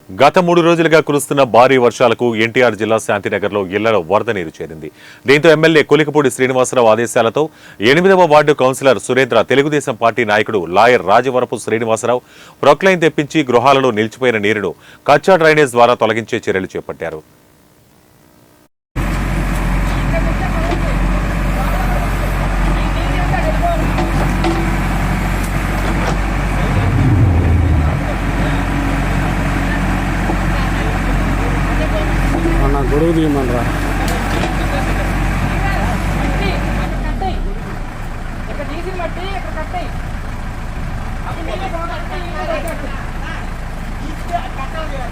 గత 3 రోజులుగా కురుస్తున్న భారీ వర్షాలకు ఎన్టీఆర్ జిల్లా శాంతినగర్లో ఇళ్లలో వరద నీరు చేరింది. దీంతో ఎమ్మెల్యే కొలికపూడి శ్రీనివాసరావు ఆదేశాలతో 8వ ward councillor Surendra, Telugu Desam party నాయకుడు లాయర్ రాజవరపు శ్రీనివాసరావు ప్రొక్లైన్ తెప్పించి గృహాలలో నిలిచిపోయిన నీరును కచ్చా డ్రైనేజ్ ద్వారా తొలగించే చర్యలు చేపట్టారు. గొడవ తీయమనరా ఇక్కడ